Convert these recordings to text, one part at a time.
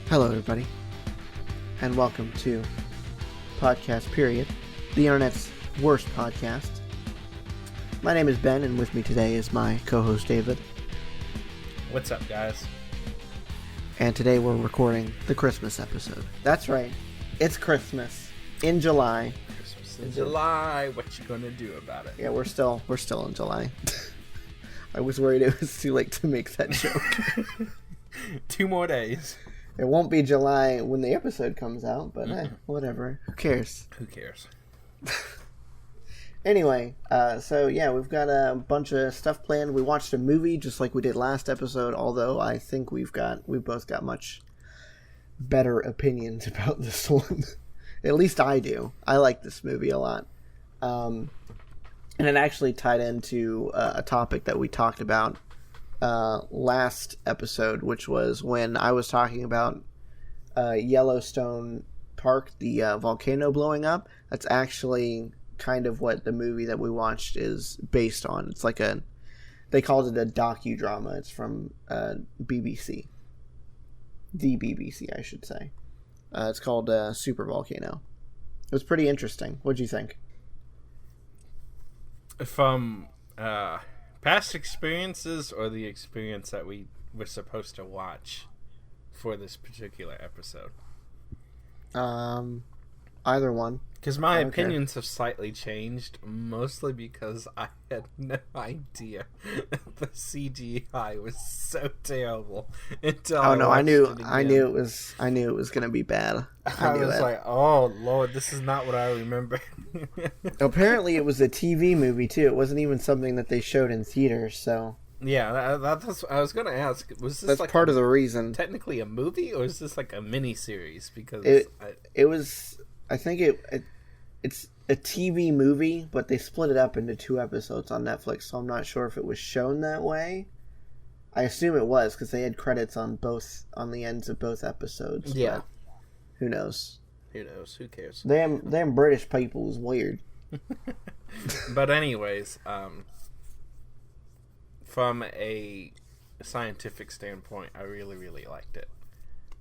Hello, everybody, and welcome to Podcast Period, the internet's worst podcast. My name is Ben, and with me today is my co-host David. What's up, guys? And today we're recording the Christmas episode. That's right, it's Christmas in July. Christmas in July. What you gonna do about it? Yeah, we're still in July. I was worried it was too late to make that joke. 2 more days. It won't be July when the episode comes out, but whatever. Who cares? Who cares? Anyway, so yeah, we've got a bunch of stuff planned. We watched a movie just like we did last episode, although I think we've both got much better opinions about this one. At least I do. I like this movie a lot. And it actually tied into a topic that we talked about last episode, which was when I was talking about Yellowstone Park, the volcano blowing up. That's actually kind of what the movie that we watched is based on. It's like they called it a docudrama. It's from BBC. The BBC, I should say. It's called Supervolcano. It was pretty interesting. What'd you think? From past experiences or the experience that we were supposed to watch for this particular episode? Either one. Because my opinions have slightly changed, mostly because I had no idea the CGI was so terrible until I knew it was gonna be bad. I was like, oh Lord, this is not what I remember. Apparently, it was a TV movie too. It wasn't even something that they showed in theaters. So yeah, that's I was gonna ask. Was this like part of the reason? Technically a movie, or is this like a mini series? Because it was. I think it's a TV movie, but they split it up into 2 episodes on Netflix, so I'm not sure if it was shown that way. I assume it was, because they had credits on the ends of both episodes. Yeah. Who knows? Who cares? Them British people is weird. But anyways, from a scientific standpoint, I really, really liked it.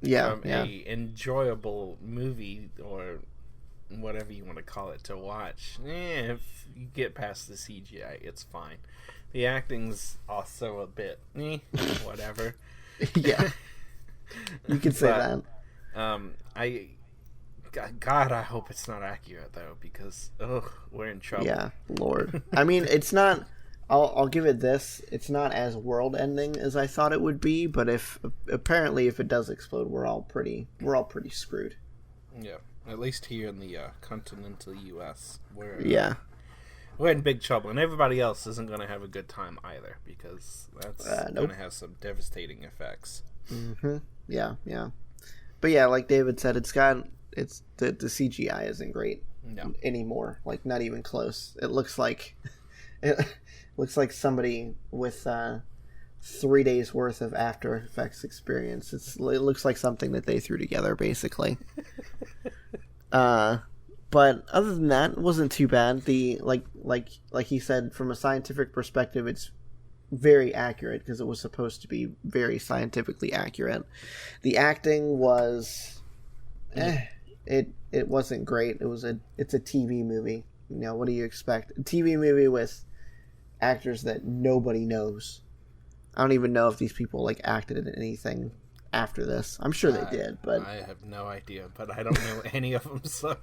Yeah. From a enjoyable movie, or whatever you want to call it, to watch, if you get past the CGI, it's fine. The acting's also a bit whatever. Yeah, you could say that. I hope it's not accurate though, because we're in trouble. Yeah, Lord. I mean, it's not. I'll give it this. It's not as world-ending as I thought it would be, but if it does explode, we're all pretty screwed. Yeah. At least here in the continental U.S., we're in big trouble, and everybody else isn't going to have a good time either, because that's going to have some devastating effects. Mm-hmm. Yeah. But yeah, like David said, the CGI isn't great anymore. Like, not even close. It looks like somebody with 3 days worth of After Effects experience. It looks like something that they threw together, basically. But other than that, it wasn't too bad. The like he said, from a scientific perspective, it's very accurate because it was supposed to be very scientifically accurate. The acting was, it wasn't great. It's a TV movie. You know, what do you expect? A TV movie with actors that nobody knows. I don't even know if these people acted in anything after this. I'm sure they did, but I have no idea. But I don't know any of them. So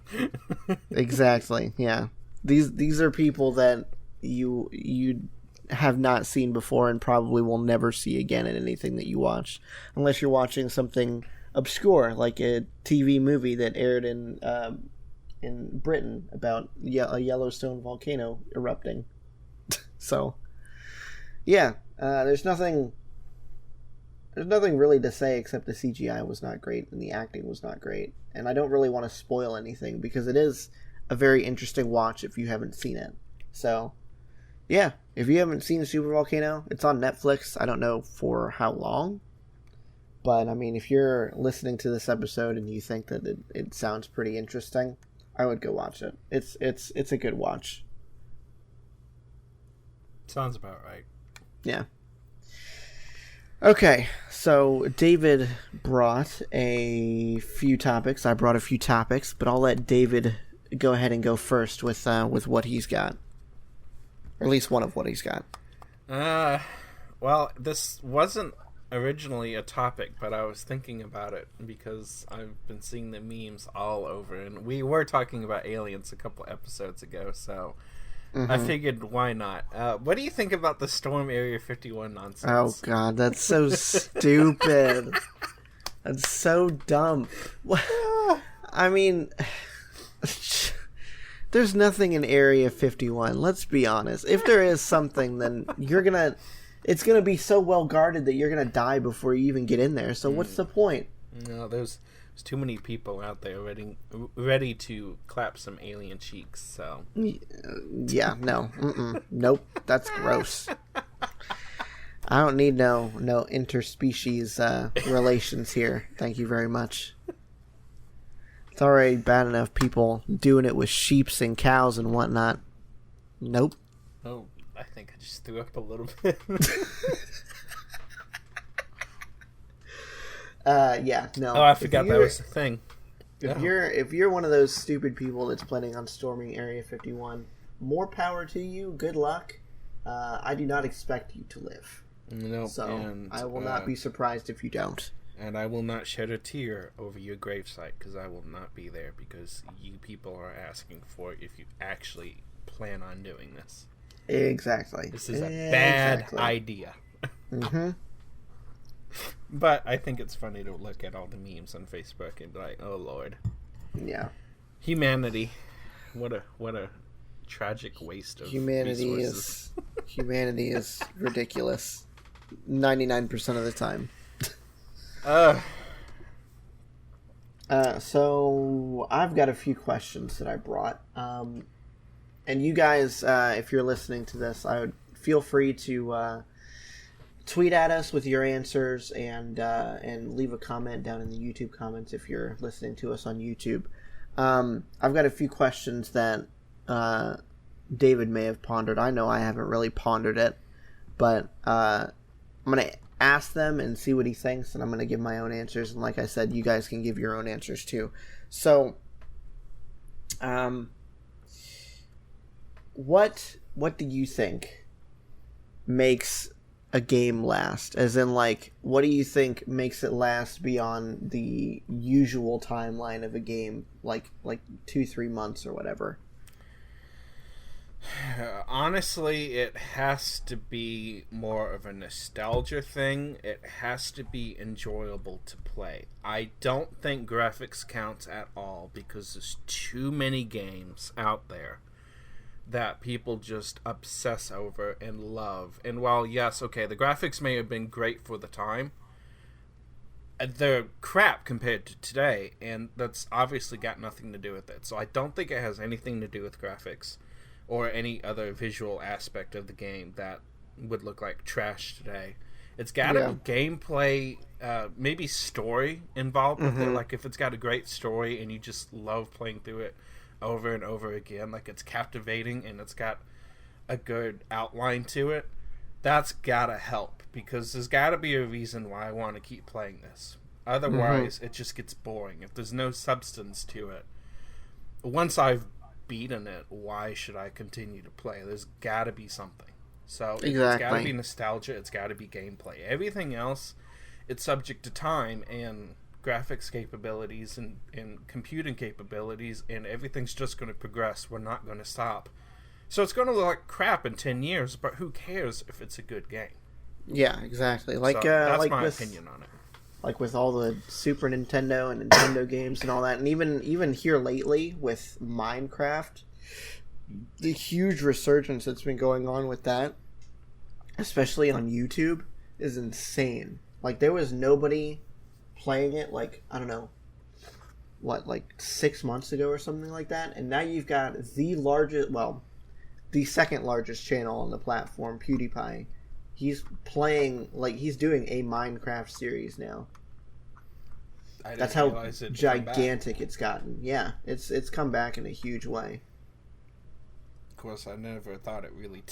exactly, yeah. These are people that you have not seen before and probably will never see again in anything that you watch, unless you're watching something obscure like a TV movie that aired in Britain about a Yellowstone volcano erupting. So, yeah, there's nothing really to say except the CGI was not great and the acting was not great. And I don't really want to spoil anything because it is a very interesting watch if you haven't seen it. So, yeah, if you haven't seen Supervolcano, it's on Netflix. I don't know for how long. But, I mean, if you're listening to this episode and you think that it sounds pretty interesting, I would go watch it. It's a good watch. Sounds about right. Yeah. Okay, so David brought a few topics. I brought a few topics, but I'll let David go ahead and go first with what he's got, or at least one of what he's got. Well, this wasn't originally a topic, but I was thinking about it because I've been seeing the memes all over, and we were talking about aliens a couple episodes ago, so I figured why not. What do you think about the Storm Area 51 nonsense? Oh god, that's so stupid. That's so dumb. I mean, there's nothing in Area 51. Let's be honest. If there is something, then it's gonna be so well guarded that you're gonna die before you even get in there. So what's the point? No, there's too many people out there ready to clap some alien cheeks. So yeah, no, nope, that's gross. I don't need no interspecies relations here. Thank you very much. It's already bad enough people doing it with sheeps and cows and whatnot. Nope. Oh, I think I just threw up a little bit. Yeah, no. Oh, I forgot that was the thing. If you're one of those stupid people that's planning on storming Area 51, more power to you. Good luck. I do not expect you to live. Nope. So and, I will not be surprised if you don't. And I will not shed a tear over your gravesite because I will not be there because you people are asking for it if you actually plan on doing this. Exactly. This is a bad idea. But I think it's funny to look at all the memes on Facebook and be like, oh Lord. Yeah. Humanity. What a tragic waste of resources. Humanity is ridiculous. 99% of the time. So I've got a few questions that I brought. And you guys, if you're listening to this, I would feel free to tweet at us with your answers and leave a comment down in the YouTube comments if you're listening to us on YouTube. I've got a few questions that David may have pondered. I know I haven't really pondered it, but I'm going to ask them and see what he thinks, and I'm going to give my own answers. And like I said, you guys can give your own answers too. So, what do you think makes a game last? As in, like, what do you think makes it last beyond the usual timeline of a game, like 2-3 months or whatever? Honestly, it has to be more of a nostalgia thing. It has to be enjoyable to play. I don't think graphics counts at all because there's too many games out there that people just obsess over and love. And while, yes, okay, the graphics may have been great for the time, they're crap compared to today, and that's obviously got nothing to do with it. So I don't think it has anything to do with graphics or any other visual aspect of the game that would look like trash today. It's got to be gameplay, maybe story involved with it. Like if it's got a great story and you just love playing through it over and over again, like it's captivating and it's got a good outline to it, that's gotta help, because there's gotta be a reason why I want to keep playing this. Otherwise, it just gets boring. If there's no substance to it, once I've beaten it, why should I continue to play? There's gotta be something. So it's gotta be nostalgia, it's gotta be gameplay. Everything else, it's subject to time and graphics capabilities and computing capabilities, and everything's just going to progress. We're not going to stop. So it's going to look like crap in 10 years, but who cares if it's a good game? Yeah, exactly. Like, so that's like my opinion on it. Like with all the Super Nintendo and Nintendo games and all that, and even here lately with Minecraft, the huge resurgence that's been going on with that, especially on YouTube, is insane. Like, there was nobody playing it, like, I don't know, what, like 6 months ago or something like that, and now you've got the second largest channel on the platform, PewDiePie. He's playing, like, he's doing a Minecraft series now. That's how gigantic it's gotten. Yeah, it's come back in a huge way. Of course, I never thought it really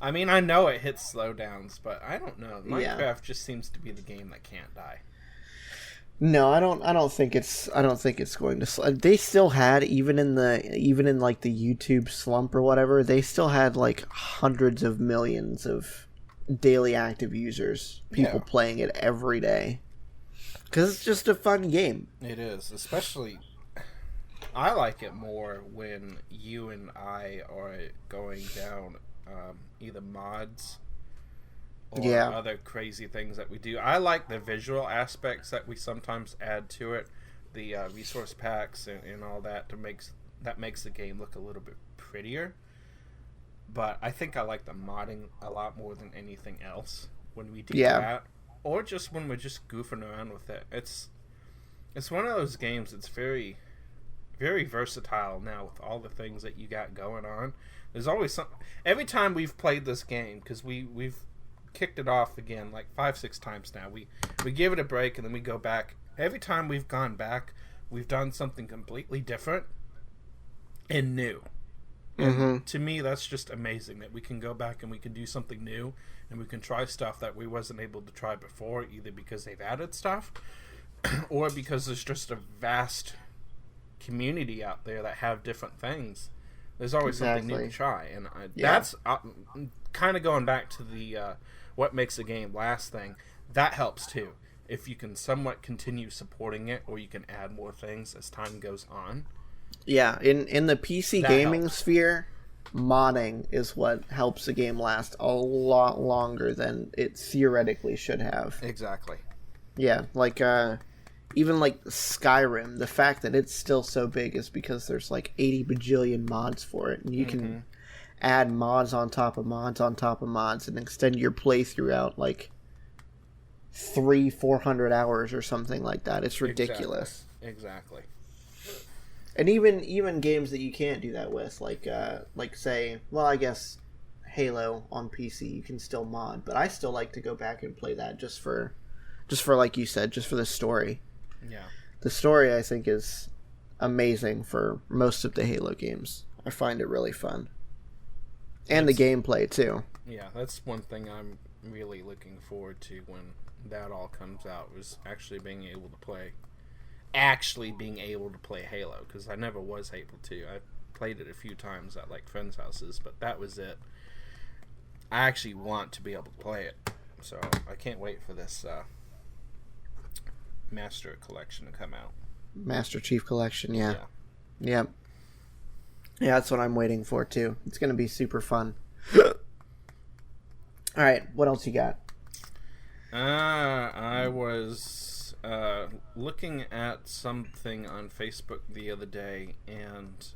I mean, I know it hits slowdowns, but I don't know. Yeah. Minecraft just seems to be the game that can't die. No, I don't think it's going to. They still had even in like the YouTube slump or whatever. They still had like hundreds of millions of daily active users, people playing it every day. Because it's just a fun game. It is, especially. I like it more when you and I are going down either mods or other crazy things that we do. I like the visual aspects that we sometimes add to it, the resource packs and all that makes the game look a little bit prettier. But I think I like the modding a lot more than anything else when we do that, or just when we're just goofing around with it. It's one of those games that's very, very versatile now with all the things that you got going on. There's always something. Every time we've played this game, because we've kicked it off again like 5-6 times now. We give it a break and then we go back. Every time we've gone back, we've done something completely different and new. And to me, that's just amazing that we can go back and we can do something new and we can try stuff that we wasn't able to try before, either because they've added stuff or because there's just a vast community out there that have different things. There's always something new to try, and that's kind of going back to the what makes a game last thing. That helps too. If you can somewhat continue supporting it, or you can add more things as time goes on. Yeah, in the PC gaming sphere, modding is what helps a game last a lot longer than it theoretically should have. Exactly. Yeah, like even like Skyrim, the fact that it's still so big is because there's like 80 bajillion mods for it, and you can add mods on top of mods on top of mods and extend your playthrough out like 300-400 hours or something like that. It's ridiculous. Exactly. And even games that you can't do that with, like say, well, I guess Halo on PC you can still mod, but I still like to go back and play that just for like you said, just for the story. Yeah. The story, I think, is amazing for most of the Halo games. I find it really fun. And the gameplay, too. Yeah, that's one thing I'm really looking forward to when that all comes out, was actually being able to play Halo, because I never was able to. I played it a few times at like friends' houses, but that was it. I actually want to be able to play it, so I can't wait for this Master Collection to come out. Master Chief Collection, yeah. Yeah, that's what I'm waiting for too. It's going to be super fun. Alright, what else you got? I was looking at something on Facebook the other day, and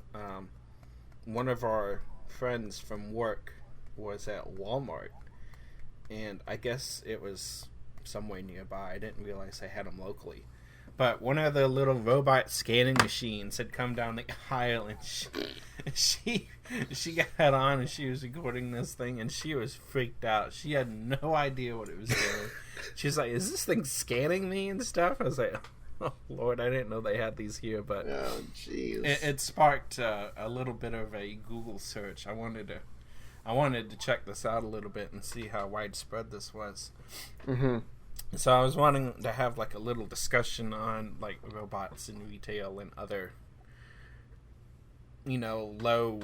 one of our friends from work was at Walmart, and I guess it was somewhere nearby. I didn't realize they had them locally. But one of the little robot scanning machines had come down the aisle, and she got on and she was recording this thing, and she was freaked out. She had no idea what it was doing. She's like, "Is this thing scanning me and stuff?" I was like, "Oh Lord, I didn't know they had these here." But it sparked a little bit of a Google search. I wanted to check this out a little bit and see how widespread this was. So I was wanting to have like a little discussion on like robots in retail and other, low,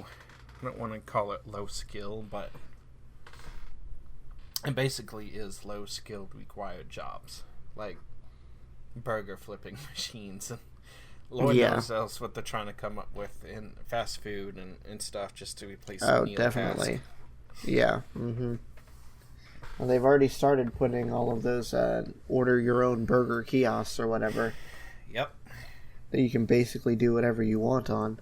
I don't want to call it low skill, but it basically is low skilled required jobs, like burger flipping machines, and Lord knows else what they're trying to come up with in fast food and stuff just to replace the meal definitely task. Yeah. Well, they've already started putting all of those order your own burger kiosks or whatever. Yep. That you can basically do whatever you want on.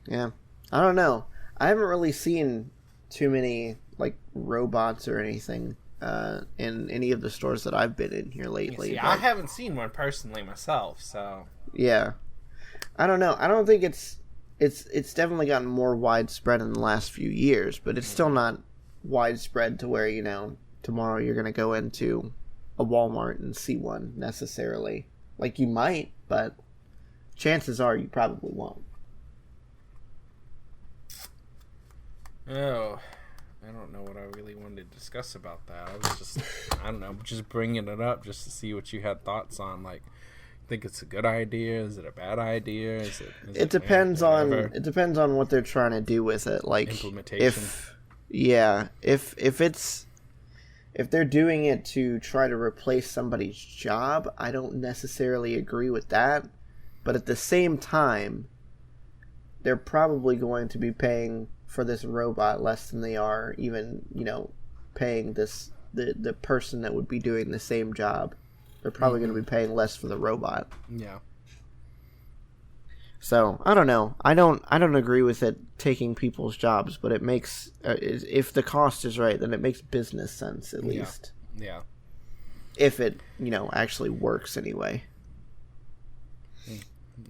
Yeah. I don't know. I haven't really seen too many like robots or anything in any of the stores that I've been in here lately. Yeah, I haven't seen one personally myself, so. Yeah. I don't know. I don't think it's definitely gotten more widespread in the last few years, but it's still not widespread to where tomorrow you're gonna go into a Walmart and see one necessarily. Like, you might, but chances are you probably won't. Oh, I don't know what I really wanted to discuss about that. I was just, I don't know, just bringing it up just to see what you had thoughts on. Like, think it's a good idea? Is it a bad idea? It depends on what they're trying to do with it. Like implementation. If they're doing it to try to replace somebody's job, I don't necessarily agree with that. But at the same time, they're probably going to be paying for this robot less than they are even, paying the person that would be doing the same job. They're probably going to be paying less for the robot. Yeah. So I don't know. I don't agree with it taking people's jobs, but it makes if the cost is right, then it makes business sense at least. Yeah. If it actually works anyway.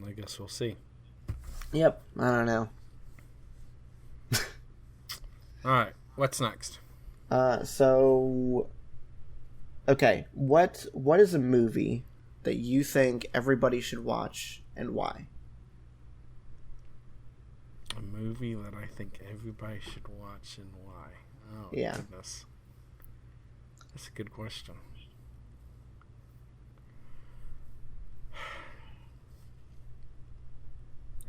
I guess we'll see. Yep. I don't know. All right. What's next? Okay. What is a movie that you think everybody should watch and why? A movie that I think everybody should watch and why? Oh, yeah. Goodness. That's a good question.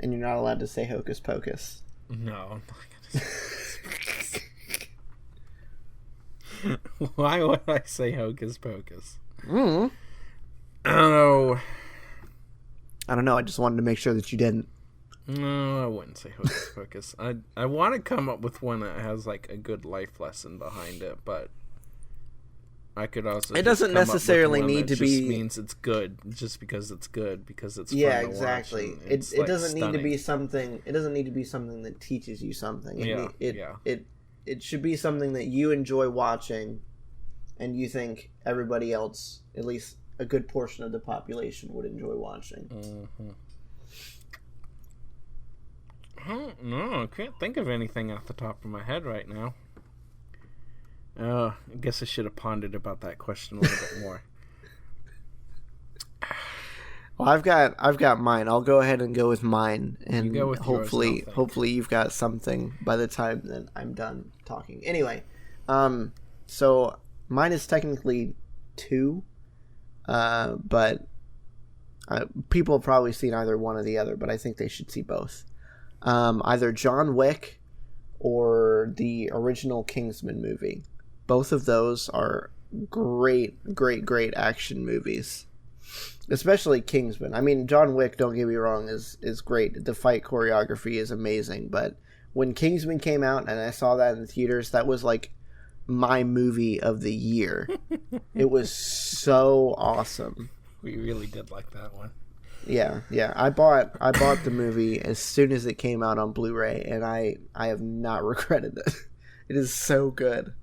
And you're not allowed to say Hocus Pocus. No, I'm not going to say Hocus Pocus. Why would I say Hocus Pocus? Oh. I don't know. I just wanted to make sure that you didn't. No, I wouldn't say Hocus Pocus. I want to come up with one that has like a good life lesson behind it, but I could also. It doesn't necessarily need to be. Just means it's good, just because it's good, because it's fun yeah, to exactly. watch It doesn't need to be something. It doesn't need to be something that teaches you something. It should be something that you enjoy watching, and you think everybody else, at least a good portion of the population, would enjoy watching. Mm-hmm. I can't think of anything off the top of my head right now. I guess I should have pondered about that question a little bit more. Well, I've got mine. I'll go ahead and go with mine, and go with hopefully you've got something by the time that I'm done talking. Anyway, so mine is technically two, but people have probably seen either one or the other, but I think they should see both. Either John Wick or the original Kingsman movie. Both of those are great action movies. Especially Kingsman. I mean, John Wick, don't get me wrong, is great. The fight choreography is amazing. But when Kingsman came out and I saw that in the theaters, that was like my movie of the year. It was so awesome. We really did like that one. Yeah. I bought the movie as soon as it came out on Blu-ray, and I have not regretted it. It is so good.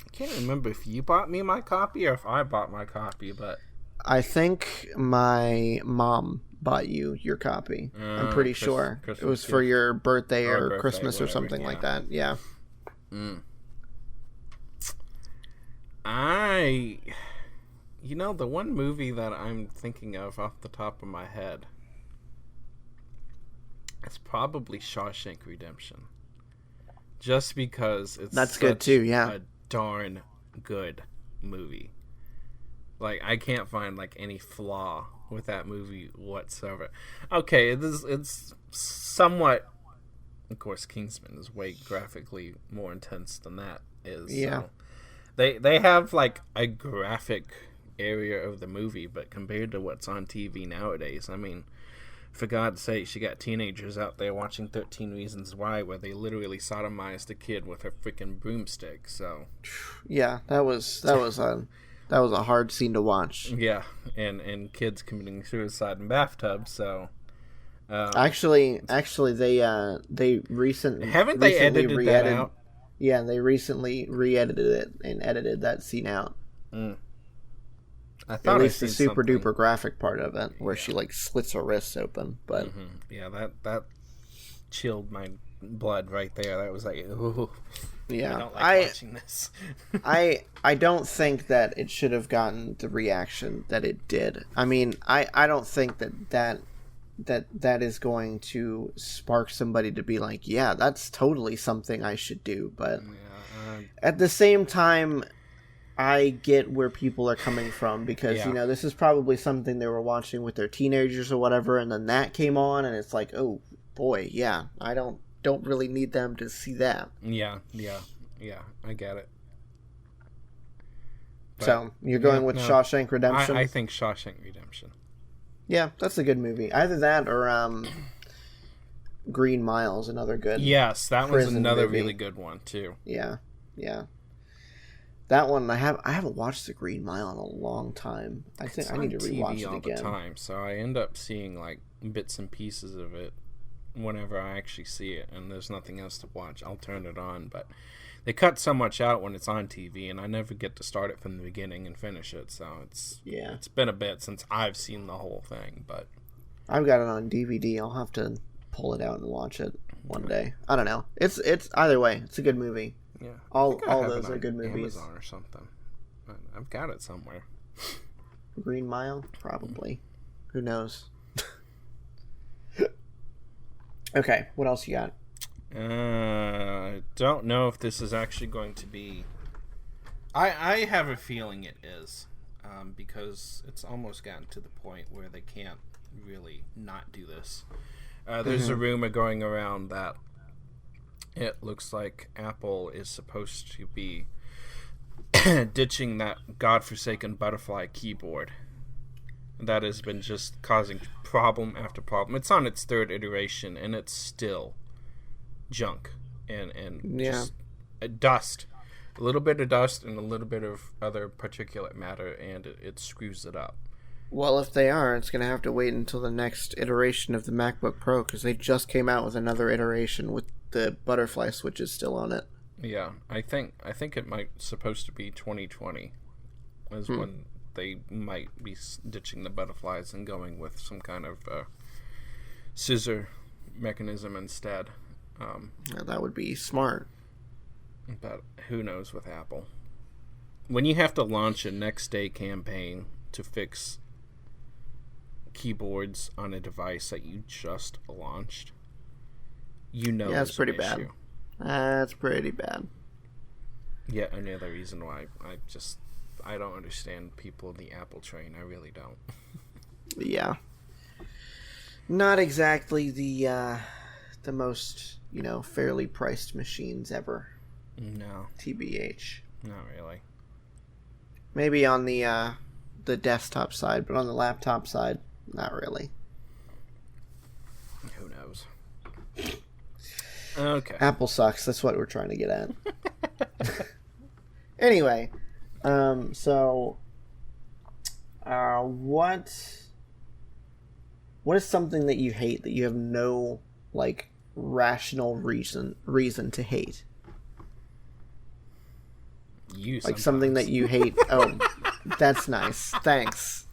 I can't remember if you bought me my copy or if I bought my copy, but I think my mom bought you your copy. I'm pretty sure. Christmas it was for your birthday or Christmas or something like that. Yeah. The one movie that I'm thinking of off the top of my head, it's probably Shawshank Redemption. Just because it's good too, yeah. A darn good movie. Like, I can't find like any flaw with that movie whatsoever. Okay, it's somewhat, of course, Kingsman is way graphically more intense than that is. Yeah. So they have like a graphic area of the movie, but compared to what's on TV nowadays, I mean, for God's sake, you got teenagers out there watching 13 Reasons Why, where they literally sodomized a kid with a freaking broomstick. So, yeah, that was a hard scene to watch. Yeah, and kids committing suicide in bathtubs. So, actually, they recently edited that out? Yeah, they recently re-edited it and edited that scene out. I thought at least the super duper graphic part of it, where she like slits her wrists open. But yeah, that chilled my blood right there. That was like, ooh, yeah, I don't like watching this. I don't think that it should have gotten the reaction that it did. I mean, I don't think that is going to spark somebody to be like, yeah, that's totally something I should do. But yeah, At the same time, I get where people are coming from because, this is probably something they were watching with their teenagers or whatever, and then that came on, and it's like, oh, boy, yeah, I don't really need them to see that. Yeah, I get it. But, so, you're going with Shawshank Redemption? I think Shawshank Redemption. Yeah, that's a good movie. Either that or Green Mile's another good. Yes, that was another movie. really good one too. Yeah. That one I haven't watched The Green Mile in a long time. I think I need to rewatch it again. The time, so I end up seeing like bits and pieces of it whenever I actually see it, and there's nothing else to watch. I'll turn it on, but they cut so much out when it's on TV, and I never get to start it from the beginning and finish it. So it's been a bit since I've seen the whole thing, but I've got it on DVD. I'll have to pull it out and watch it one day. I don't know. It's either way. It's a good movie. Yeah, all those are good movies. Amazon or something. I've got it somewhere. Green Mile, probably. Who knows? Okay, what else you got? I don't know if this is actually going to be. I have a feeling it is, because it's almost gotten to the point where they can't really not do this. There's a rumor going around that it looks like Apple is supposed to be ditching that godforsaken butterfly keyboard that has been just causing problem after problem. It's on its third iteration, and it's still junk and just dust. A little bit of dust and a little bit of other particulate matter, and it screws it up. Well, if they are, it's going to have to wait until the next iteration of the MacBook Pro, because they just came out with another iteration with the butterfly switches still on it. Yeah, I think it might supposed to be 2020 is when they might be ditching the butterflies and going with some kind of scissor mechanism instead. That would be smart. But who knows with Apple. When you have to launch a next day campaign to fix keyboards on a device that you just launched, it's pretty bad. That's pretty bad. Yet another reason why I don't understand people in the Apple train. I really don't. Yeah. Not exactly the most, fairly priced machines ever. No. TBH. Not really. Maybe on the desktop side, but on the laptop side, not really. Who knows? Okay. Apple sucks. That's what we're trying to get at. Anyway, so what is something that you hate that you have no rational reason to hate? Something that you hate. Oh, that's nice. Thanks.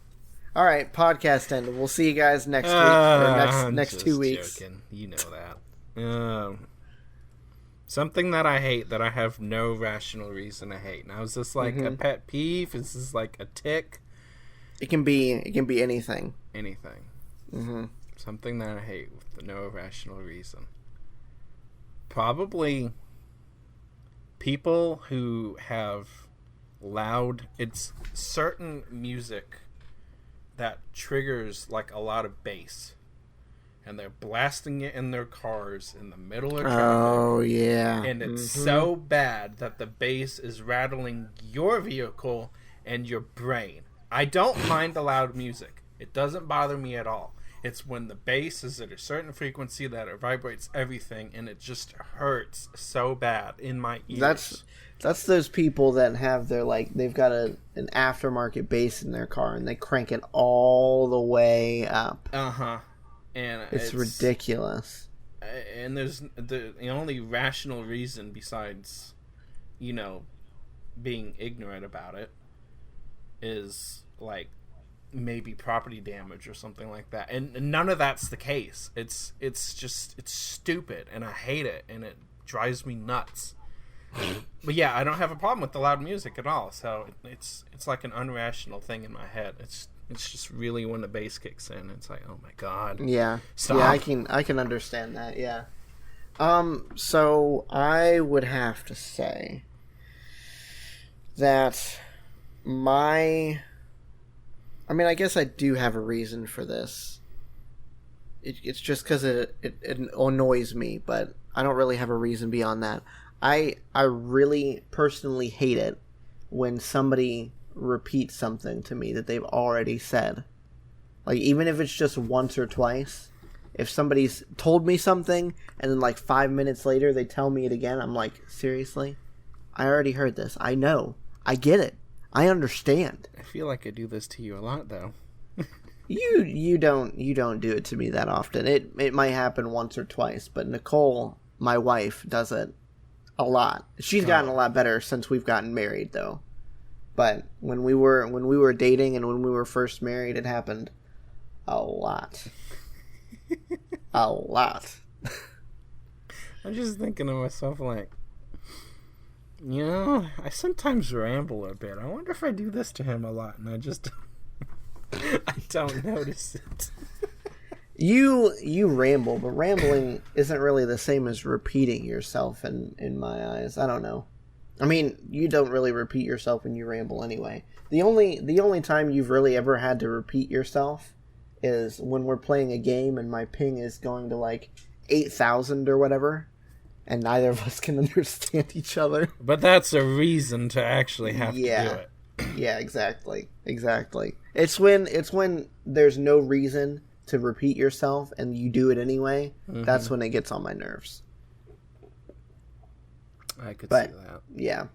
All right, podcast ended. We'll see you guys next week or next 2 weeks. Joking. You know that. Something that I hate that I have no rational reason to hate. Now, is this a pet peeve? Is this a tick? It can be anything. Anything. Mm-hmm. Something that I hate with no rational reason. Probably people who have it's certain music that triggers a lot of bass, and they're blasting it in their cars in the middle of traffic. Oh yeah, and it's so bad that the bass is rattling your vehicle and your brain. I don't mind the loud music; it doesn't bother me at all. It's when the bass is at a certain frequency that it vibrates everything, and it just hurts so bad in my ears. That's those people that have their they've got an aftermarket bass in their car, and they crank it all the way up. And it's ridiculous. And there's the only rational reason besides, being ignorant about it is maybe property damage or something like that, and none of that's the case. It's stupid, and I hate it, and it drives me nuts. But yeah, I don't have a problem with the loud music at all, so it's like an unrational thing in my head. It's just really when the bass kicks in, it's oh my god. Yeah. Stop. Yeah, I can understand that, yeah. So I would have to say that I guess I do have a reason for this. It's just because it annoys me, but I don't really have a reason beyond that. I really personally hate it when somebody repeats something to me that they've already said. Like, even if it's just once or twice, if somebody's told me something and then like 5 minutes later they tell me it again, I'm like, seriously? I already heard this. I know. I get it. I understand. I feel like I do this to you a lot, though. You don't do it to me that often. It might happen once or twice, but Nicole, my wife, does it a lot. She's gotten a lot better since we've gotten married, though. But when we were dating and when we were first married, it happened a lot. A lot. I'm just thinking to myself, like, I sometimes ramble a bit. I wonder if I do this to him a lot, and I just I don't notice it. You ramble, but rambling isn't really the same as repeating yourself in my eyes. I don't know. I mean, you don't really repeat yourself when you ramble anyway. The only time you've really ever had to repeat yourself is when we're playing a game and my ping is going to like 8,000 or whatever, and neither of us can understand each other. But that's a reason to actually have to do it. Yeah, exactly. It's when there's no reason to repeat yourself and you do it anyway. Mm-hmm. That's when it gets on my nerves. I could see that. Yeah.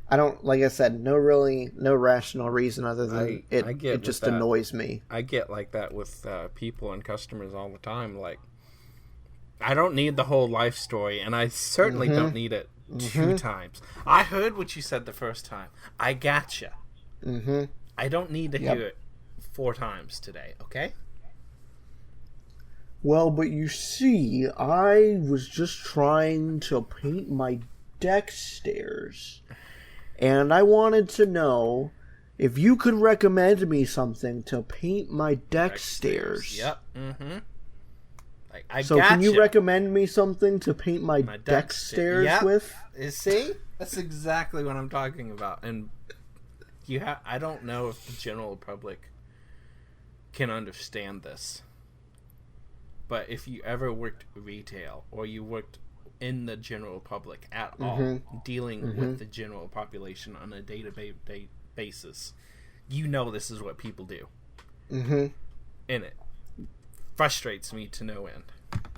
I don't, like I said, no rational reason other than it just annoys me. I get like that with people and customers all the time. Like, I don't need the whole life story, and I certainly don't need it 2 times. I heard what you said the first time. I gotcha. Mm-hmm. I don't need to hear it 4 times today, okay? Well, but you see, I was just trying to paint my deck stairs, and I wanted to know if you could recommend me something to paint my deck stairs. Yep. Mm-hmm. Can you recommend me something to paint my deck stairs with? See? That's exactly what I'm talking about. And I don't know if the general public can understand this. But if you ever worked retail or you worked in the general public at all, dealing with the general population on a day-to-day basis, you know this is what people do. Mm-hmm. And it frustrates me to no end.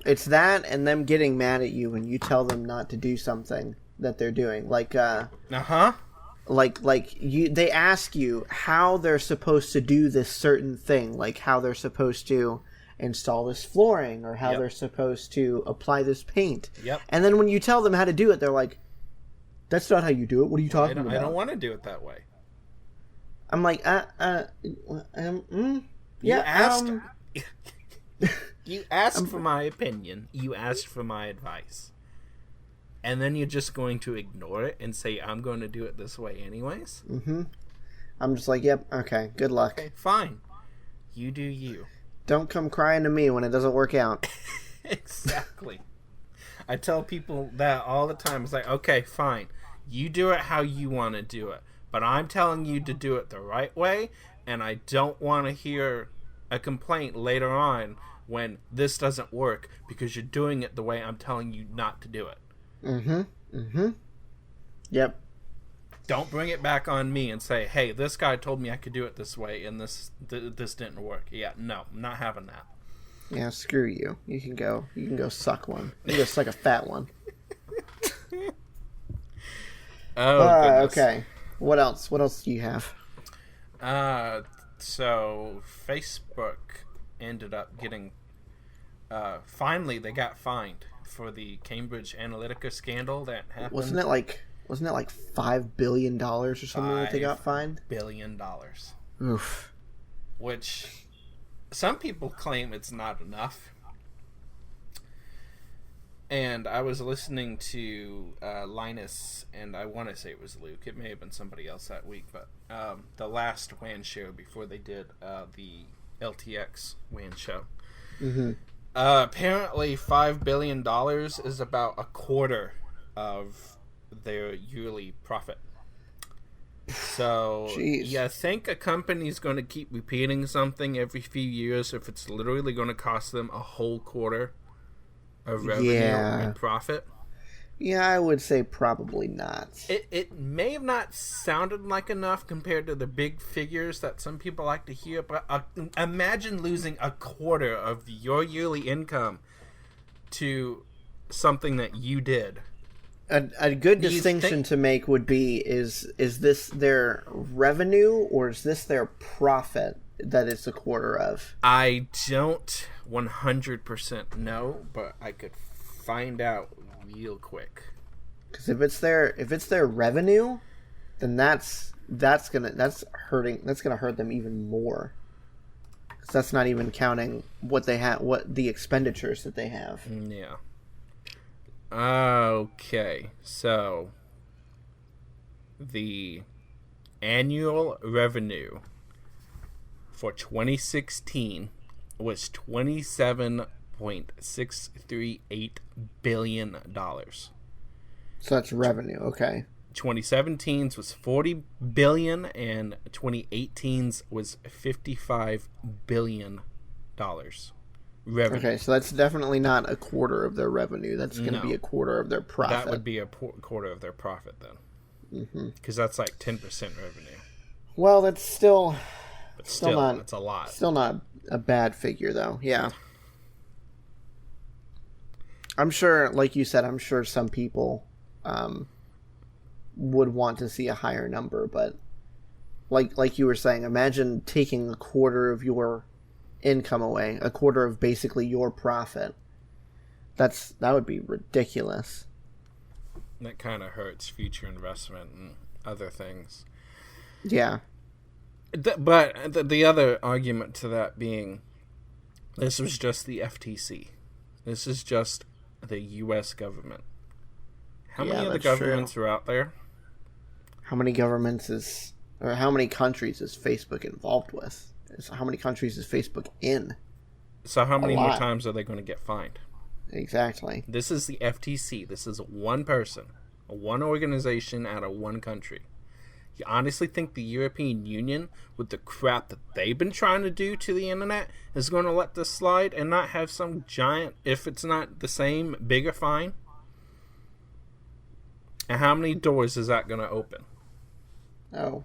It's that and them getting mad at you when you tell them not to do something that they're doing. Like, they ask you how they're supposed to do this certain thing, like how they're supposed to install this flooring or how they're supposed to apply this paint. Yep. And then when you tell them how to do it, they're like, that's not how you do it. What are you talking about? I don't want to do it that way. I'm like, You asked for my opinion. You asked for my advice. And then you're just going to ignore it and say, I'm going to do it this way anyways? Mm-hmm. I'm just like, yep, okay, good luck. Okay, fine. You do you. Don't come crying to me when it doesn't work out. Exactly. I tell people that all the time. It's like, okay, fine. You do it how you want to do it. But I'm telling you to do it the right way, and I don't want to hear a complaint later on when this doesn't work because you're doing it the way I'm telling you not to do it. Mm-hmm. Mm-hmm. Yep. Don't bring it back on me and say, hey, this guy told me I could do it this way and this didn't work. Yeah, no, I'm not having that. Yeah, screw you. You can go suck one. You can go suck a fat one. Okay. What else? What else do you have? So Facebook ended up getting finally they got fined for the Cambridge Analytica scandal that happened. Wasn't it like $5 billion or something that they got fined? $5 billion. Oof. Which some people claim it's not enough. And I was listening to Linus, and I want to say it was Luke. It may have been somebody else that week, but the last WAN show before they did the LTX WAN show. Mm-hmm. Apparently, $5 billion is about a quarter of their yearly profit. So, Jeez. you think a company's going to keep repeating something every few years if it's literally going to cost them a whole quarter of revenue and profit? Yeah, I would say probably not. It may have not sounded like enough compared to the big figures that some people like to hear, but imagine losing a quarter of your yearly income to something that you did. A good distinction to make would be, is this their revenue or is this their profit that it's a quarter of? I don't 100% know, but I could find out real quick. Because if it's their revenue, then that's gonna hurt them even more. Because that's not even counting what the expenditures that they have. Yeah. Okay, so the annual revenue for 2016 was $27.638 billion. So that's revenue, okay. 2017's was $40 billion, and 2018's was $55 billion. Revenue. Okay, so that's definitely not a quarter of their revenue. That's going to be a quarter of their profit. That would be a quarter of their profit then, because that's like 10% revenue. Well, that's still not. That's a lot. Still not a bad figure, though. Yeah, I'm sure, like you said, I'm sure some people would want to see a higher number, but like you were saying, imagine taking a quarter of your income away, a quarter of basically your profit. That would be ridiculous. That kind of hurts future investment and other things. Yeah. But the other argument to that being, this was just the FTC. This is just the U.S. government. How many other governments are out there? How many countries is Facebook involved with? How many countries is Facebook in? So how many more times are they going to get fined? Exactly. This is the FTC. This is one person, one organization out of one country. You honestly think the European Union, with the crap that they've been trying to do to the internet, is going to let this slide and not have some giant, if it's not the same, bigger fine? And how many doors is that going to open? Oh,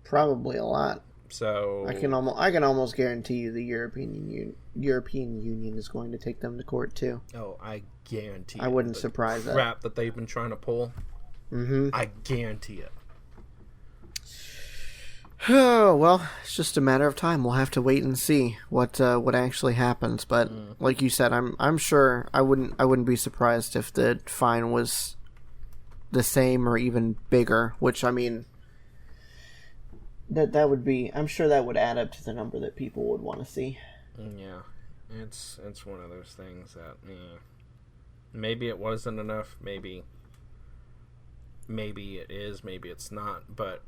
probably a lot. So I can almost guarantee you the European Union is going to take them to court too. Oh, I guarantee. I wouldn't surprise that. Crap that they've been trying to pull. Mm-hmm. I guarantee it. Oh well, it's just a matter of time. We'll have to wait and see what actually happens. But like you said, I'm sure I wouldn't be surprised if the fine was the same or even bigger. Which, I mean, that would be. I'm sure that would add up to the number that people would want to see. Yeah, it's one of those things that maybe it wasn't enough. Maybe it is. Maybe it's not. But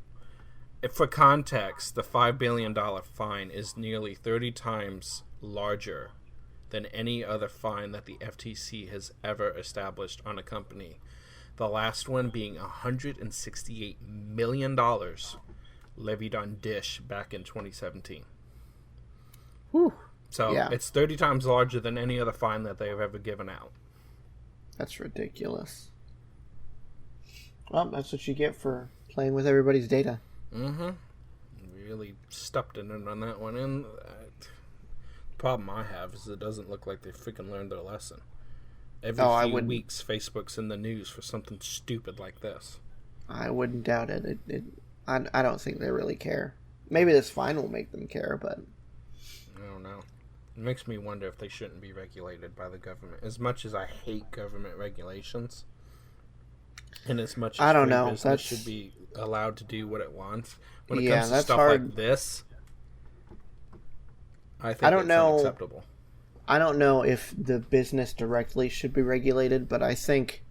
for context, the $5 billion fine is nearly 30 times larger than any other fine that the FTC has ever established on a company. The last one being $168 million levied on Dish back in 2017. Whew. So it's 30 times larger than any other fine that they have ever given out. That's ridiculous. Well, that's what you get for playing with everybody's data. Mm-hmm. Really stepped in on that one. And the problem I have is it doesn't look like they freaking learned their lesson. Every few weeks, Facebook's in the news for something stupid like this. I wouldn't doubt it. I don't think they really care. Maybe this fine will make them care, but I don't know. It makes me wonder if they shouldn't be regulated by the government. As much as I hate government regulations, and as much as free business should be allowed to do what it wants, when it comes to stuff like this, I think it's unacceptable. I don't know if the business directly should be regulated, but I think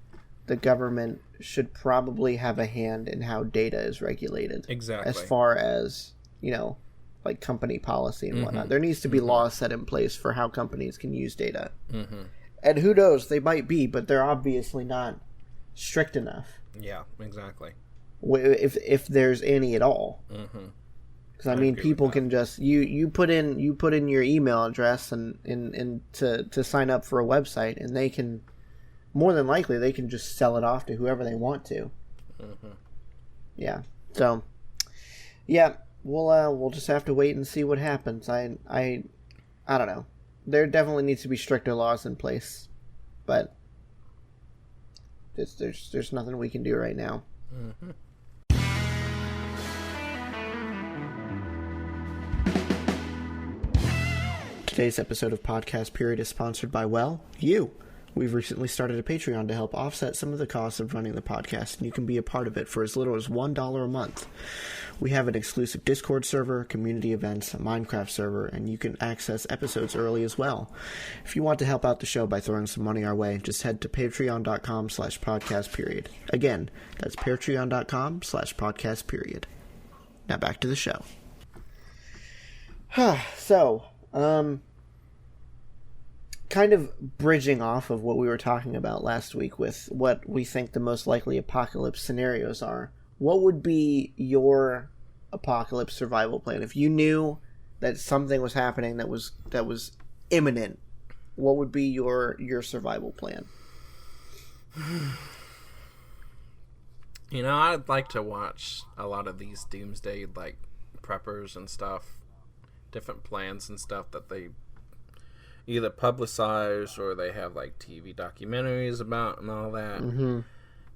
the government should probably have a hand in how data is regulated. Exactly. As far as, like company policy and whatnot. There needs to be laws set in place for how companies can use data. Mm-hmm. And who knows, they might be, but they're obviously not strict enough. Yeah, exactly. if there's any at all. Mm-hmm. Because I mean, people can just you put in your email address and to sign up for a website, and they can, more than likely, they can just sell it off to whoever they want to. Mm-hmm. Yeah. So, yeah, we'll just have to wait and see what happens. I don't know. There definitely needs to be stricter laws in place, but there's nothing we can do right now. Mm-hmm. Today's episode of Podcast Period is sponsored by, well, you. We've recently started a Patreon to help offset some of the costs of running the podcast, and you can be a part of it for as little as $1 a month. We have an exclusive Discord server, community events, a Minecraft server, and you can access episodes early as well. If you want to help out the show by throwing some money our way, just head to patreon.com/podcastperiod. Again, that's patreon.com/podcastperiod. Now back to the show. So, kind of bridging off of what we were talking about last week with what we think the most likely apocalypse scenarios are, what would be your apocalypse survival plan? If you knew that something was happening that was imminent, what would be your survival plan? You know, I'd like to watch a lot of these doomsday, like, preppers and stuff, different plans and stuff that they either publicize or they have, like, TV documentaries about and all that. Mm-hmm.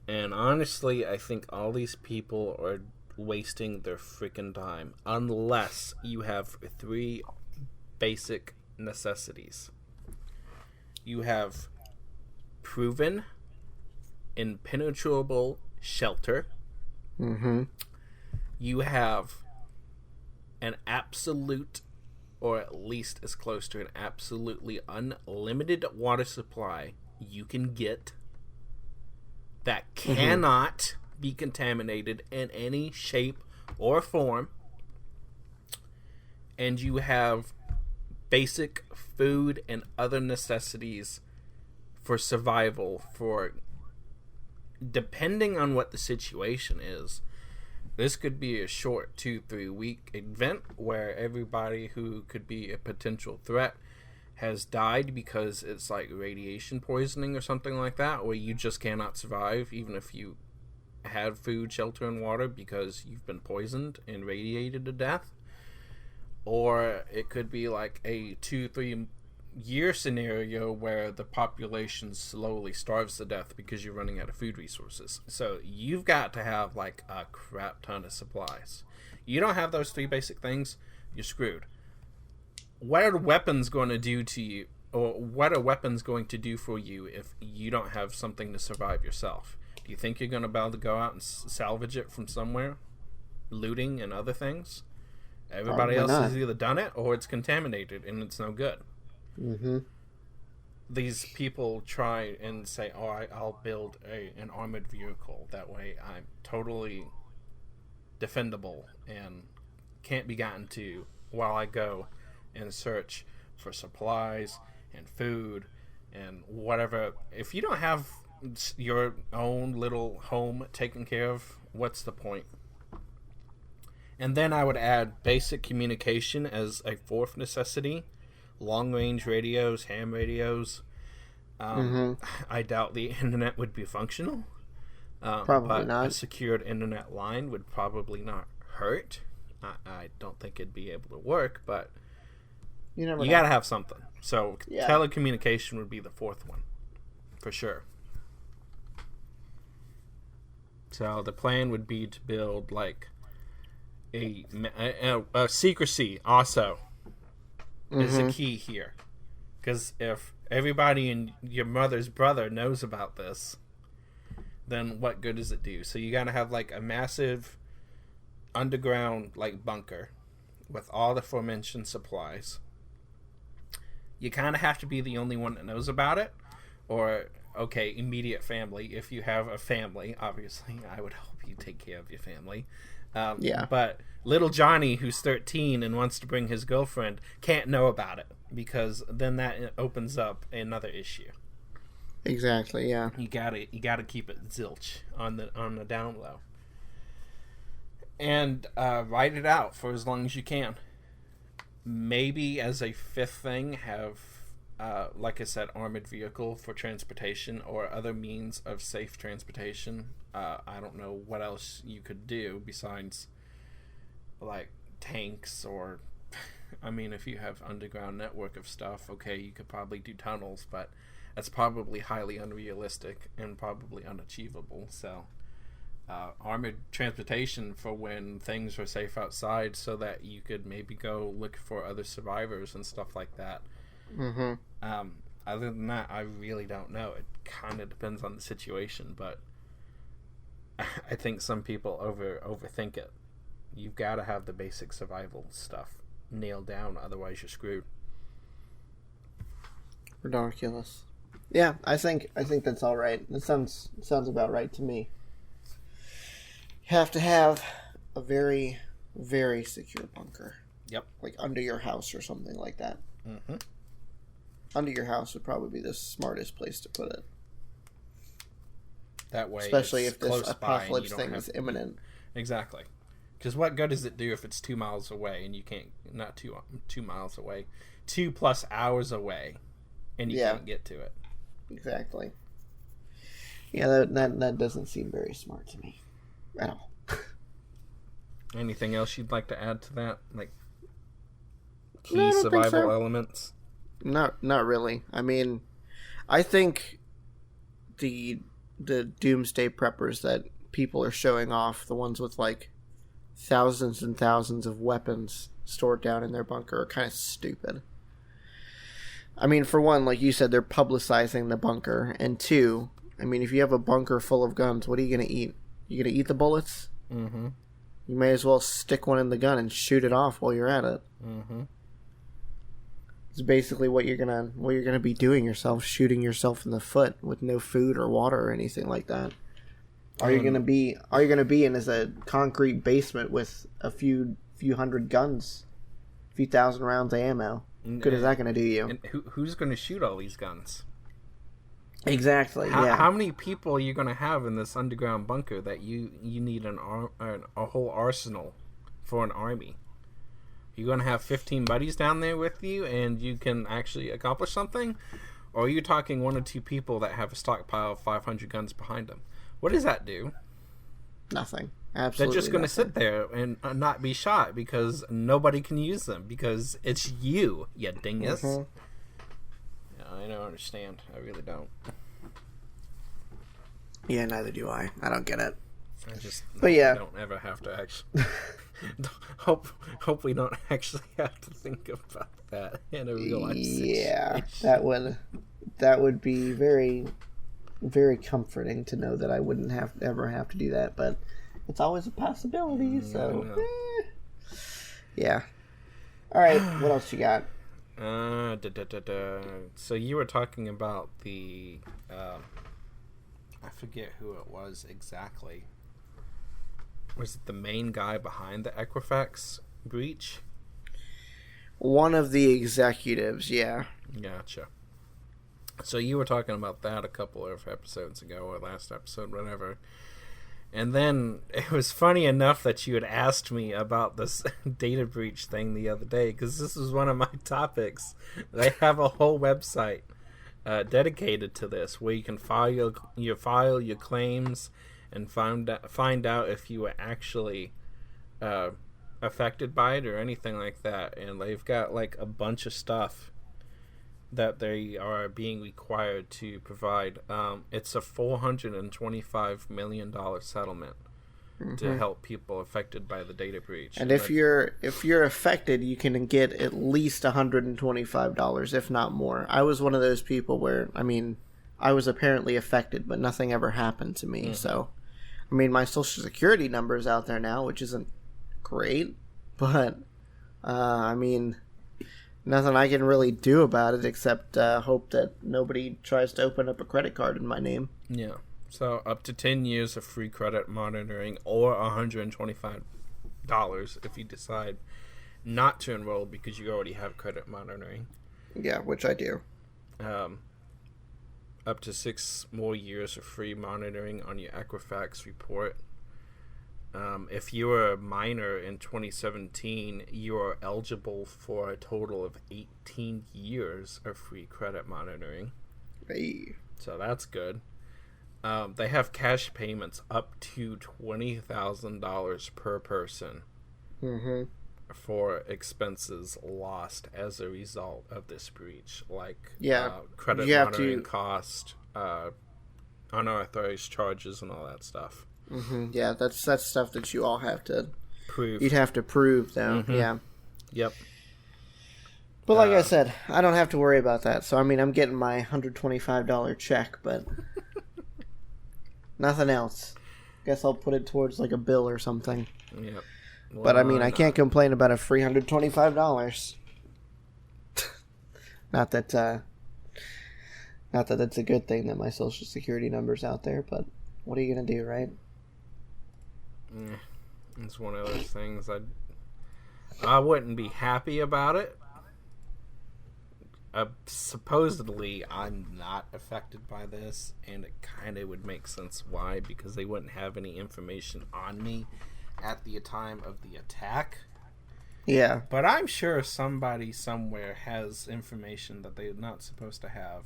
And honestly, I think all these people are wasting their freaking time unless you have 3 basic necessities. You have proven, impenetrable shelter. Mm-hmm. You have an absolute, or at least as close to an absolutely unlimited water supply you can get that cannot be contaminated in any shape or form. And you have basic food and other necessities for survival, for depending on what the situation is. This could be a short 2-3 week event where everybody who could be a potential threat has died because it's like radiation poisoning or something like that, where you just cannot survive even if you had food, shelter, and water because you've been poisoned and radiated to death. Or it could be like a 2-3 year scenario where the population slowly starves to death because you're running out of food resources. So you've got to have like a crap ton of supplies. You don't have those 3 basic things, you're screwed. What are weapons going to do to you, or what are weapons going to do for you if you don't have something to survive yourself? Do you think you're going to be able to go out and salvage it from somewhere, looting and other things? Everybody else has either done it or it's contaminated and it's no good. Mm-hmm. These people try and say, "Oh, I'll build an armored vehicle. That way, I'm totally defendable and can't be gotten to while I go and search for supplies and food and whatever." If you don't have your own little home taken care of, what's the point? And then I would add basic communication as a 4th necessity. Long-range radios, ham radios. I doubt the internet would be functional. Probably not. A secured internet line would probably not hurt. I don't think it'd be able to work, but you got to have something. So telecommunication would be the 4th one, for sure. So the plan would be to build like a secrecy also. Is the key here, because if everybody and your mother's brother knows about this, then what good does it do? So you gotta have like a massive underground like bunker with all the aforementioned supplies. You kind of have to be the only one that knows about it, or immediate family. If you have a family, obviously I would hope you take care of your family. But little Johnny, who's 13 and wants to bring his girlfriend, can't know about it, because then that opens up another issue. Exactly. Yeah. You gotta keep it zilch on the down low. and ride it out for as long as you can. Maybe as a fifth thing, have, like I said, armored vehicle for transportation or other means of safe transportation. I don't know what else you could do besides, like, tanks or... I mean, if you have underground network of stuff, okay, you could probably do tunnels, but that's probably highly unrealistic and probably unachievable. So, armored transportation for when things are safe outside, so that you could maybe go look for other survivors and stuff like that. Mm-hmm. Other than that, I really don't know. It kind of depends on the situation, but I think some people overthink it. You've got to have the basic survival stuff nailed down, otherwise you're screwed. Ridiculous. Yeah, I think that's all right. That sounds about right to me. You have to have a very, very secure bunker. Yep. Like under your house or something like that. Mm-hmm. Under your house would probably be the smartest place to put it. That way, especially if this apocalypse thing is imminent. Exactly. Because what good does it do if it's 2 miles away and you can't, not 2 miles away, 2+ hours away, and you can't get to it? Exactly. Yeah, that doesn't seem very smart to me at all. Anything else you'd like to add to that? Like key survival elements? Not really. I mean, I think the doomsday preppers that people are showing off, the ones with like thousands and thousands of weapons stored down in their bunker, are kind of stupid. I mean, for one, like you said, they're publicizing the bunker, and two, I mean, if you have a bunker full of guns, what are you going to eat? You going to eat the bullets? Mm-hmm. You may as well stick one in the gun and shoot it off while you're at it. Mm-hmm. It's basically what you're gonna be doing yourself, shooting yourself in the foot with no food or water or anything like that. All you're gonna be in is a concrete basement with a few hundred guns, a few thousand rounds of ammo. Good is that gonna do you? And who's gonna shoot all these guns? Exactly. How many people are you gonna have in this underground bunker that you need a whole arsenal for an army? You're going to have 15 buddies down there with you and you can actually accomplish something? Or are you talking 1 or 2 people that have a stockpile of 500 guns behind them? What does that do? Nothing. Absolutely. They're just going to sit there and not be shot because nobody can use them because it's you dingus. Mm-hmm. Yeah, I don't understand. I really don't. Yeah, neither do I. I don't get it. But yeah, don't ever have to actually... Hope we don't actually have to think about that in a real life situation. Yeah, that would be very, very comforting to know that I wouldn't ever have to do that. But it's always a possibility. So yeah. All right, what else you got? So you were talking about the I forget who it was exactly. Was it the main guy behind the Equifax breach? One of the executives, yeah. Gotcha. So you were talking about that a couple of episodes ago, or last episode, whatever. And then it was funny enough that you had asked me about this data breach thing the other day, because this was one of my topics. They have a whole website dedicated to this, where you can file your claims and find out if you were actually affected by it or anything like that. And they've got like a bunch of stuff that they are being required to provide. It's a $425 million settlement to help people affected by the data breach. And if you're affected, you can get at least $125, if not more. I was one of those people where, I mean, I was apparently affected, but nothing ever happened to me. So, I mean, my Social Security number is out there now, which isn't great, but, I mean, nothing I can really do about it except hope that nobody tries to open up a credit card in my name. Yeah. So, up to 10 years of free credit monitoring or $125 if you decide not to enroll because you already have credit monitoring. Yeah, which I do. Up to 6 more years of free monitoring on your Equifax report. if you were a minor in 2017, you are eligible for a total of 18 years of free credit monitoring. Hey. So that's good. They have cash payments up to $20,000 per person for expenses lost as a result of this breach, like credit monitoring cost, unauthorized charges, and all that stuff. Yeah, that's stuff that you all have to prove. You'd have to prove, though. Yeah. Yep. But like I said, I don't have to worry about that. So I mean, I'm getting my $125 check, but nothing else. Guess I'll put it towards like a bill or something. Yep. Well, but I mean, I can't complain about a free $125. Not that that's a good thing that my social security number's out there, but what are you gonna do, right? Yeah, it's one of those things. I wouldn't be happy about it. Supposedly, I'm not affected by this, and it kind of would make sense why, because they wouldn't have any information on me at the time of the attack. Yeah. But I'm sure somebody somewhere has information that they're not supposed to have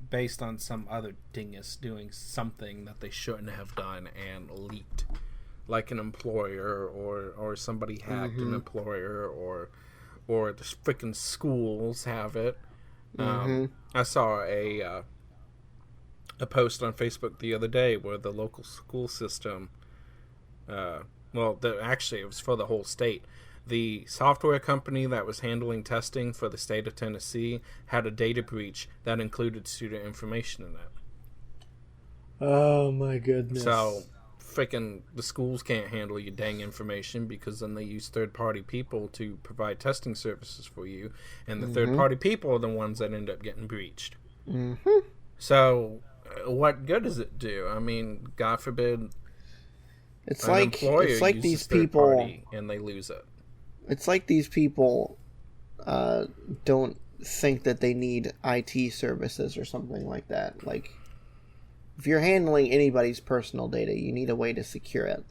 based on some other dingus doing something that they shouldn't have done and leaked. Like an employer or somebody hacked an employer or the freaking schools have it. I saw a post on Facebook the other day where the local school system, actually it was for the whole state. The software company that was handling testing for the state of Tennessee had a data breach that included student information in it. Oh my goodness. So, freaking the schools can't handle your dang information because then they use third-party people to provide testing services for you, and the third-party people are the ones that end up getting breached. So, what good does it do? I mean, God forbid it's like these people and they lose it. It's like these people don't think that they need IT services or something like that. Like, if you're handling anybody's personal data, you need a way to secure it.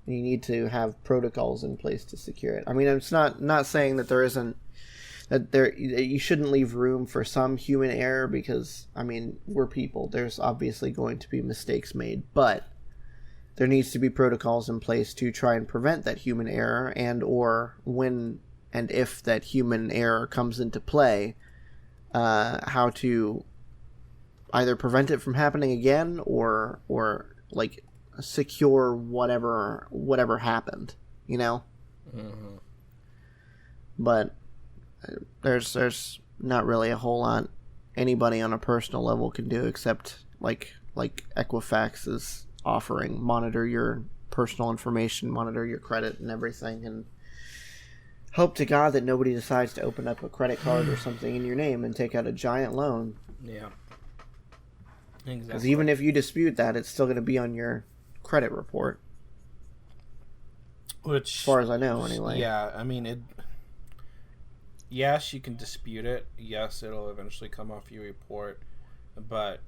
You need to have protocols in place to secure it. I mean, it's not saying that that you shouldn't leave room for some human error, because, I mean, we're people. There's obviously going to be mistakes made, but there needs to be protocols in place to try and prevent that human error, and or when and if that human error comes into play, how to either prevent it from happening again or like secure whatever happened, you know? But there's not really a whole lot anybody on a personal level can do except like Equifax is offering. Monitor your personal information, monitor your credit and everything, and hope to God that nobody decides to open up a credit card or something in your name and take out a giant loan. Yeah. Because Exactly. even if you dispute that, it's still going to be on your credit report. Which, as far as I know, anyway. Yeah, I mean, yes, you can dispute it. Yes, it'll eventually come off your report. But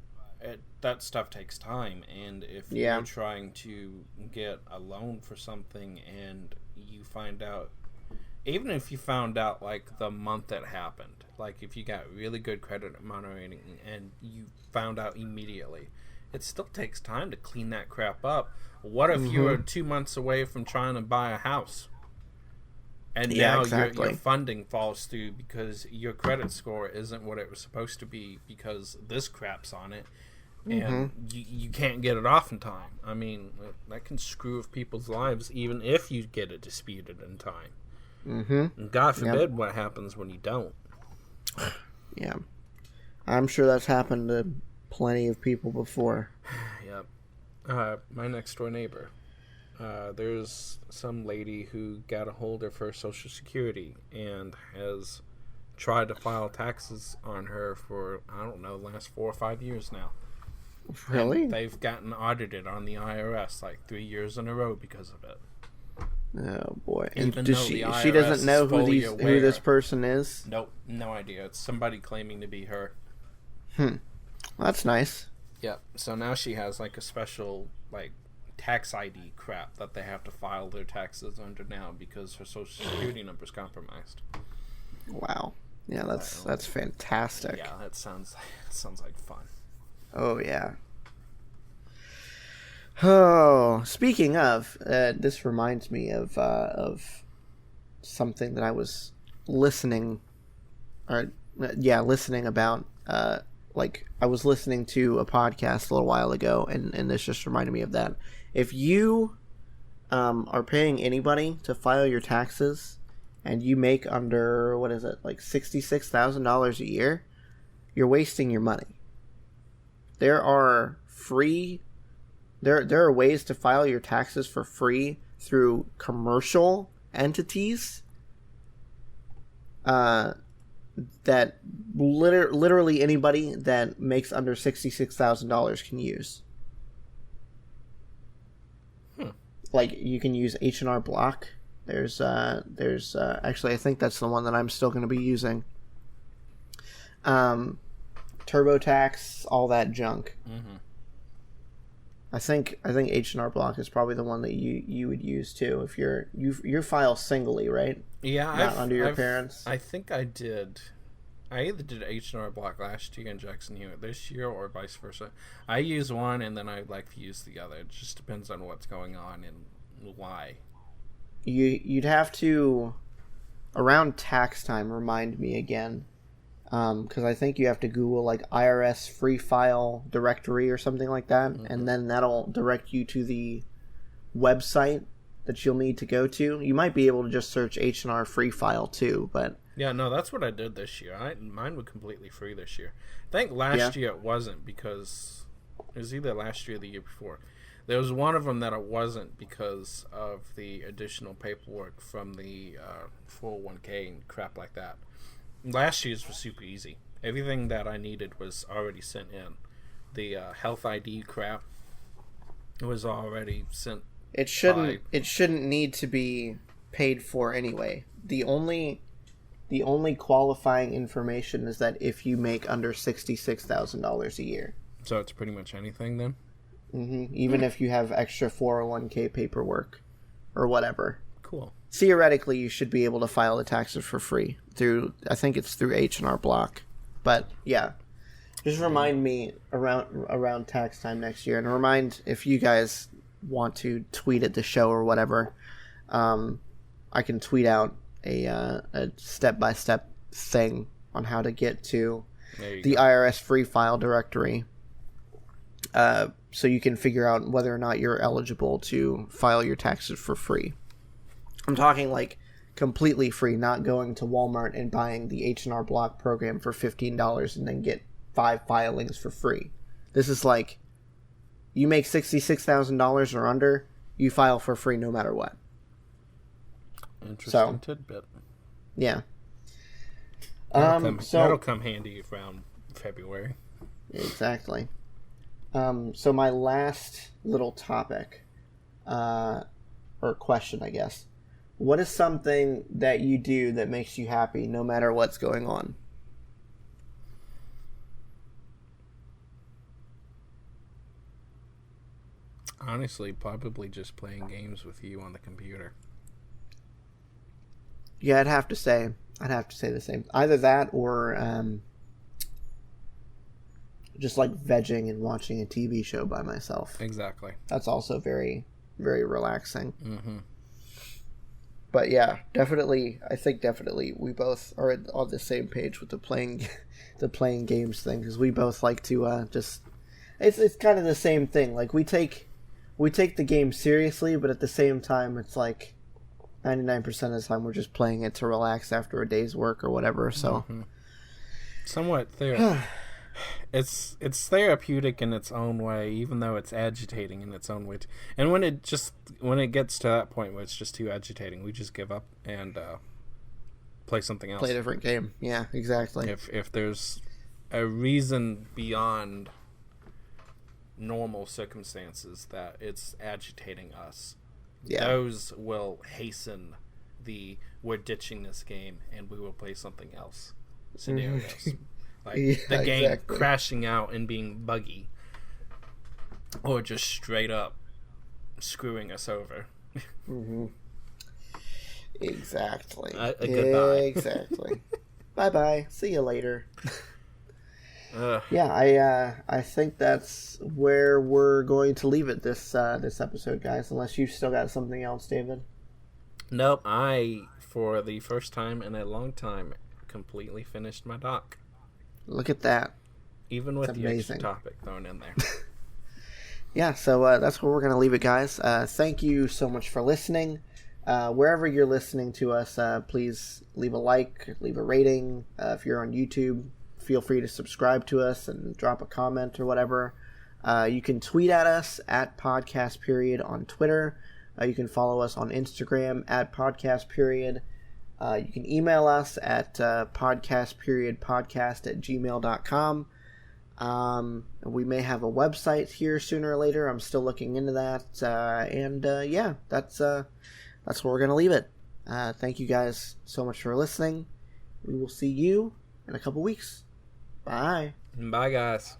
that stuff takes time. And if you're trying to get a loan for something and you find out, even if you found out like the month it happened, like if you got really good credit monitoring and you found out immediately, it still takes time to clean that crap up. What if you were 2 months away from trying to buy a house? And now your funding falls through because your credit score isn't what it was supposed to be because this crap's on it. And you can't get it off in time. I mean, that can screw with people's lives even if you get it disputed in time. And God forbid what happens when you don't. Yeah. I'm sure that's happened to plenty of people before. Yep. My next door neighbor. There's some lady who got a hold of her Social Security and has tried to file taxes on her for, I don't know, the last 4 or 5 years now. Really? And they've gotten audited on the IRS like 3 years in a row because of it. Oh boy! And Even does though she the she doesn't IRS know is fully who aware. this person is? Nope, no idea. It's somebody claiming to be her. That's nice. Yep. So now she has like a special like tax ID crap that they have to file their taxes under now because her social security number is compromised. Wow. Yeah, that's fantastic. Yeah, that sounds like fun. Oh yeah. Oh, speaking of, this reminds me of something that I was listening about. Like, I was listening to a podcast a little while ago, and this just reminded me of that. If you are paying anybody to file your taxes, and you make under, what is it, like $66,000 a year, you're wasting your money. There are ways to file your taxes for free through commercial entities that literally anybody that makes under $66,000 can use. Like, you can use H&R Block. There's actually, I think that's the one that I'm still going to be using. TurboTax, all that junk. Mm-hmm. I think H&R Block is probably the one that you would use too if you file singly, right? Yeah, not under your parents. I think I did. I either did H&R Block last year and Jackson Hewitt this year, or vice versa. I use one and then I like to use the other. It just depends on what's going on and why. You'd have to, around tax time, remind me again, because I think you have to Google like IRS free file directory or something like that, mm-hmm. and then that'll direct you to the website that you'll need to go to. You might be able to just search H&R free file too, but yeah, no, that's what I did this year. Mine was completely free this year. I think last year it wasn't, because it was either last year or the year before. There was one of them that it wasn't because of the additional paperwork from the 401k and crap like that. Last year's was super easy. Everything that I needed was already sent in. The health ID crap was already sent. It shouldn't need to be paid for anyway. The only qualifying information is that if you make under $66,000 a year. So it's pretty much anything then? Mm-hmm. Even if you have extra 401k paperwork or whatever. Cool. Theoretically, you should be able to file the taxes for free I think it's through H&R Block. But yeah, just remind me around tax time next year, and remind if you guys want to tweet at the show or whatever. I can tweet out a step-by-step thing on how to get to the IRS free file directory. So you can figure out whether or not you're eligible to file your taxes for free. I'm talking like completely free, not going to Walmart and buying the H&R Block program for $15 and then get 5 filings for free. This is like, you make $66,000 or under, you file for free no matter what. Interesting tidbit. Yeah. That'll come handy around February. Exactly. So my last little topic, or question, I guess. What is something that you do that makes you happy no matter what's going on? Honestly, probably just playing games with you on the computer. Yeah, I'd have to say the same. Either that or just like vegging and watching a TV show by myself. Exactly. That's also very, very relaxing. Mm-hmm. But yeah, definitely we both are on the same page with the playing games thing, because we both like to just it's kind of the same thing. Like we take the game seriously, but at the same time it's like 99% of the time we're just playing it to relax after a day's work or whatever. So somewhat it's therapeutic in its own way, even though it's agitating in its own way. And when it gets to that point where it's just too agitating, we just give up and play something else. Play a different game. Yeah, exactly. If there's a reason beyond normal circumstances that it's agitating us, those will hasten we're ditching this game and we will play something else scenarios. Like the game crashing out and being buggy, or just straight up screwing us over. Mm-hmm. Exactly. Goodbye. Exactly. Bye-bye. See you later. Ugh. Yeah, I think that's where we're going to leave it this episode, guys. Unless you've still got something else, David. Nope. I, for the first time in a long time, completely finished my doc. Look at that. Even with It's the amazing. extra topic thrown in there. Yeah, so that's where we're going to leave it, guys. Thank you so much for listening. Wherever you're listening to us, please leave a like, leave a rating. If you're on YouTube, feel free to subscribe to us and drop a comment or whatever. You can tweet at us at Podcast Period on Twitter. You can follow us on Instagram at Podcast Period. You can email us at podcastperiodpodcast@gmail.com. We may have a website here sooner or later. I'm still looking into that. Yeah, that's where we're going to leave it. Thank you guys so much for listening. We will see you in a couple weeks. Bye. Bye, guys.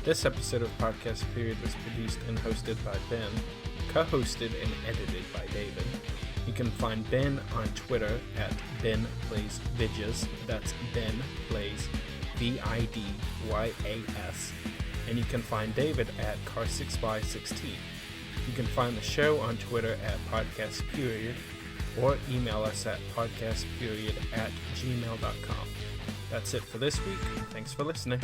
This episode of Podcast Period was produced and hosted by Ben, co-hosted and edited by David. You can find Ben on Twitter at BenPlaysVidjas. That's Ben Plays VIDYAS. And you can find David at Car6by16. You can find the show on Twitter at Podcast Period or email us at podcastperiod@gmail.com. That's it for this week. Thanks for listening.